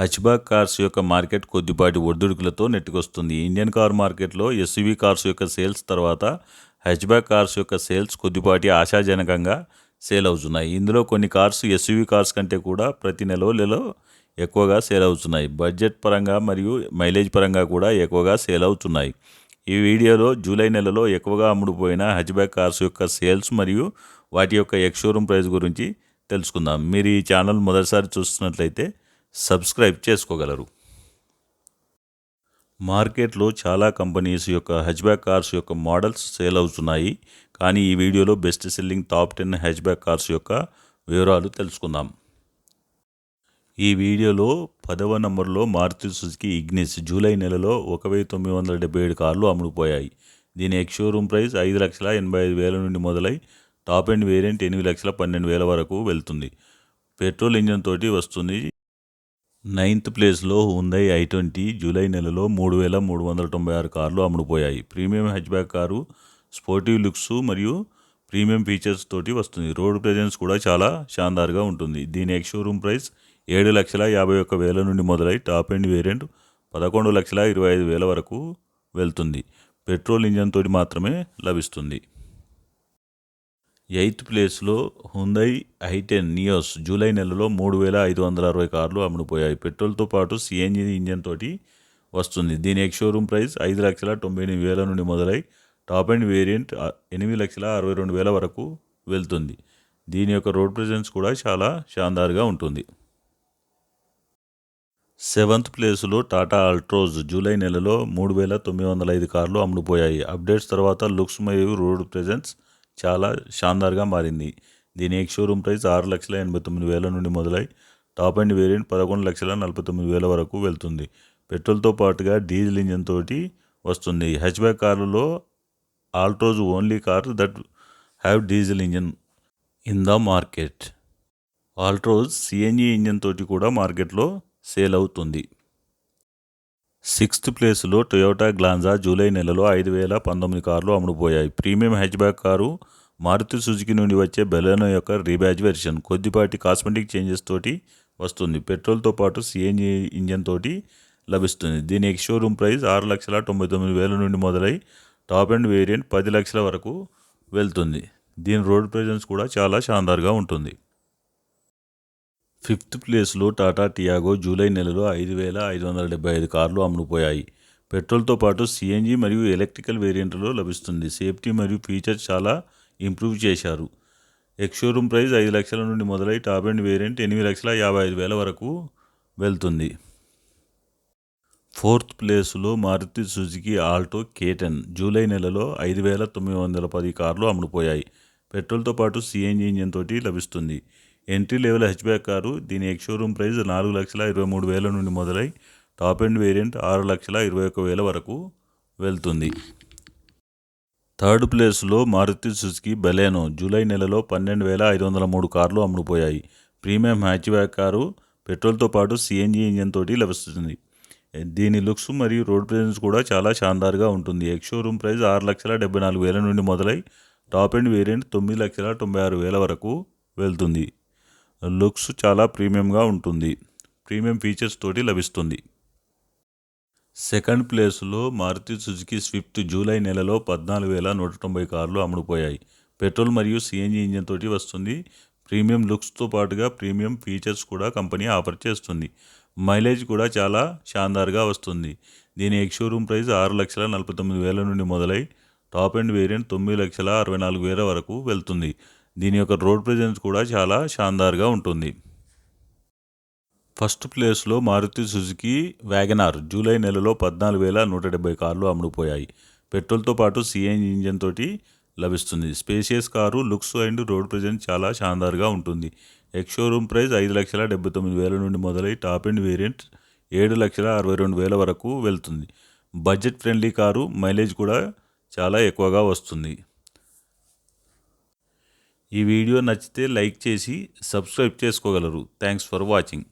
Hatchback cars యొక్క market కొద్దిపాటి ఒడిదుడుకులతో నెట్టుకొస్తుంది. ఇండియన్ కార్ మార్కెట్లో ఎస్యూవీ కార్స్ యొక్క సేల్స్ తర్వాత హ్యాచ్‌బ్యాక్ కార్స్ యొక్క సేల్స్ కొద్దిపాటి ఆశాజనకంగా సేల్ అవుతున్నాయి. ఇందులో కొన్ని కార్స్ ఎస్యూవీ కార్స్ కంటే కూడా ప్రతి నెలలో ఎక్కువగా సేల్ అవుతున్నాయి. బడ్జెట్ పరంగా మరియు మైలేజ్ పరంగా కూడా ఎక్కువగా సేల్ అవుతున్నాయి. ఈ వీడియోలో జూలై నెలలో ఎక్కువగా అమ్ముడుపోయిన హ్యాచ్‌బ్యాక్ కార్స్ యొక్క సేల్స్ మరియు వాటి యొక్క ఎక్స్ షోరూమ్ ప్రైస్ గురించి తెలుసుకుందాం. మీరు ఈ ఛానల్ మొదటిసారి చూస్తున్నట్లయితే సబ్స్క్రైబ్ చేసుకోగలరు. మార్కెట్లో చాలా కంపెనీస్ యొక్క హ్యాచ్‌బ్యాక్ కార్స్ యొక్క మోడల్స్ సేల్ అవుతున్నాయి. కానీ ఈ వీడియోలో best selling top 10 hatchback cars యొక్క వివరాలు తెలుసుకుందాం. ఈ వీడియోలో 10వ నంబర్లో మారుతి సుజుకి ఇగ్నిస్ జూలై నెలలో 1977 కార్లు అమ్ముడుపోయాయి. దీని ఎక్స్ షోరూమ్ ప్రైస్ 5,85,000 నుండి మొదలై టాప్ ఎండ్ వేరియంట్ 8,12,000 వరకు వెళ్తుంది. పెట్రోల్ ఇంజన్ తోటి వస్తుంది. 9th ప్లేస్లో హ్యుండై i20 జూలై నెలలో 3,396 కార్లు అమ్ముడుపోయాయి. Premium hatchback car sportive looks మరియు ప్రీమియం ఫీచర్స్ తోటి వస్తుంది. రోడ్ ప్రెజెన్స్ కూడా చాలా షాన్దార్గా ఉంటుంది. దీని ఎక్స్ షోరూమ్ ప్రైస్ 7,51,000 నుండి మొదలై టాప్ ఎండ్ వేరియంట్ 11,25,000 వరకు వెళ్తుంది. పెట్రోల్ ఇంజన్ తోటి మాత్రమే లభిస్తుంది. 8th ప్లేస్లో హ్యుండై i10 నియోస్ జూలై నెలలో 3,560 కార్లు అమ్ముడుపోయాయి. పెట్రోల్తో పాటు సిఎన్జి ఇంజన్ తోటి వస్తుంది. దీని ఎక్స్ షోరూమ్ ప్రైస్ 5,98,000 నుండి మొదలై టాప్ ఎండ్ వేరియంట్ 8,62,000 వరకు వెళ్తుంది. దీని యొక్క రోడ్ ప్రెజెన్స్ కూడా చాలా షాన్దార్గా ఉంటుంది. 7th ప్లేస్లో టాటా ఆల్ట్రోజ్ జూలై నెలలో 3,905 కార్లు అమ్ముడుపోయాయి. అప్డేట్స్ తర్వాత లుక్స్ మరియు రోడ్ ప్రెజెన్స్ చాలా షాన్దార్గా మారింది. దీని ఎక్స్ షోరూమ్ ప్రైస్ 6,89,000 నుండి మొదలై టాప్ ఎండ్ వేరియంట్ 11,49,000 వరకు వెళ్తుంది. పెట్రోల్తో పాటుగా డీజిల్ ఇంజన్ తోటి వస్తుంది. హ్యాచ్‌బ్యాక్ కార్లలో Altroz only car that have diesel engine in the market. Altroz CNG engine తోటి కూడా మార్కెట్లో సేల్ అవుతుంది. 6th ప్లేస్లో టొయోటా గ్లాన్జా జూలై నెలలో 5,019 కార్లు అమ్ముడుపోయాయి. Premium hatchback car Maruti Suzuki నుండి వచ్చే బెలెనో యొక్క రీబ్యాడ్జ్ వెర్షన్. కొద్దిపాటి కాస్మెటిక్ చేంజెస్ తోటి వస్తుంది. పెట్రోల్తో పాటు సిఎన్జి ఇంజన్ తోటి లభిస్తుంది. దీని ఎక్స్ షోరూమ్ ప్రైస్ 6,99,000 నుండి మొదలై టాప్ ఎండ్ వేరియంట్ 10 లక్షల వరకు వెళ్తుంది. దీని రోడ్ ప్రెజెన్స్ కూడా చాలా షాన్దార్గా ఉంటుంది. 5th ప్లేస్లో టాటా టియాగో జూలై నెలలో 5,575 కార్లు అమ్ముడుపోయాయి. పెట్రోల్తో పాటు సిఎన్జి మరియు ఎలక్ట్రికల్ వేరియంట్లో లభిస్తుంది. సేఫ్టీ మరియు ఫీచర్స్ చాలా ఇంప్రూవ్ చేశారు. ఎక్స్ షోరూమ్ ప్రైస్ 5 లక్షల నుండి మొదలై టాప్ ఎండ్ వేరియంట్ 8,55,000 వరకు వెళ్తుంది. 4th ప్లేస్లో Maruti Suzuki Alto K10 July నెలలో 5,910 కార్లు అమ్ముడుపోయాయి. పెట్రోల్తో పాటు సిఎన్జి ఇంజన్ తోటి లభిస్తుంది. Entry level hatchback car. దీని ఎక్స్ షోరూమ్ ప్రైస్ 4,23,000 నుండి మొదలై టాప్ ఎండ్ వేరియంట్ 6,21,000 వరకు వెళ్తుంది. 3rd ప్లేస్లో మారుతి సుజుకి బెలెనో జూలై నెలలో 12,503 కార్లు అమ్ముడుపోయాయి. ప్రీమియం హ్యాచ్‌బ్యాక్ కారు పెట్రోల్తో పాటు సిఎన్జి ఇంజన్ తోటి లభిస్తుంది. దీని లుక్స్ మరియు రోడ్ ప్రెజెన్స్ కూడా చాలా షాన్దార్గా ఉంటుంది. ఎక్స్ షోరూమ్ ప్రైస్ 6,74,000 నుండి మొదలై టాప్ ఎండ్ వేరియంట్ 9,96,000 వరకు వెళ్తుంది. లుక్స్ చాలా ప్రీమియంగా ఉంటుంది. ప్రీమియం ఫీచర్స్ తోటి లభిస్తుంది. 2nd ప్లేస్లో మారుతి సుజుకి స్విఫ్ట్ జూలై నెలలో 14,190 కార్లు అమ్ముడుపోయాయి. పెట్రోల్ మరియు సిఎన్జి ఇంజన్ తోటి వస్తుంది. ప్రీమియం లుక్స్తో పాటుగా ప్రీమియం ఫీచర్స్ కూడా కంపెనీ ఆఫర్ చేస్తుంది. మైలేజ్ కూడా చాలా షాన్దార్గా వస్తుంది. దీని ఎక్స్ షోరూమ్ ప్రైస్ 6,49,000 నుండి మొదలై టాప్ ఎండ్ వేరియంట్ 9,64,000 వరకు వెళ్తుంది. దీని యొక్క రోడ్ ప్రెజెన్స్ కూడా చాలా షాన్దార్గా ఉంటుంది. 1st ప్లేస్లో మారుతి సుజుకి వ్యాగనార్ జూలై నెలలో 14,170 కార్లు అమ్ముడుపోయాయి. పెట్రోల్తో పాటు సిఎన్జి ఇంజన్ తోటి లభిస్తుంది. Spacious car. Looks and road presence చాలా షాన్దార్గా ఉంటుంది. ఎక్స్ షోరూమ్ ప్రైస్ 5,79,000 నుండి మొదలై టాప్ ఎండ్ వేరియంట్ 7,62,000 వరకు వెళ్తుంది. Budget friendly car. మైలేజ్ కూడా చాలా ఎక్కువగా వస్తుంది. ఈ వీడియో నచ్చితే లైక్ చేసి సబ్స్క్రైబ్ చేసుకోగలరు. Thanks for watching.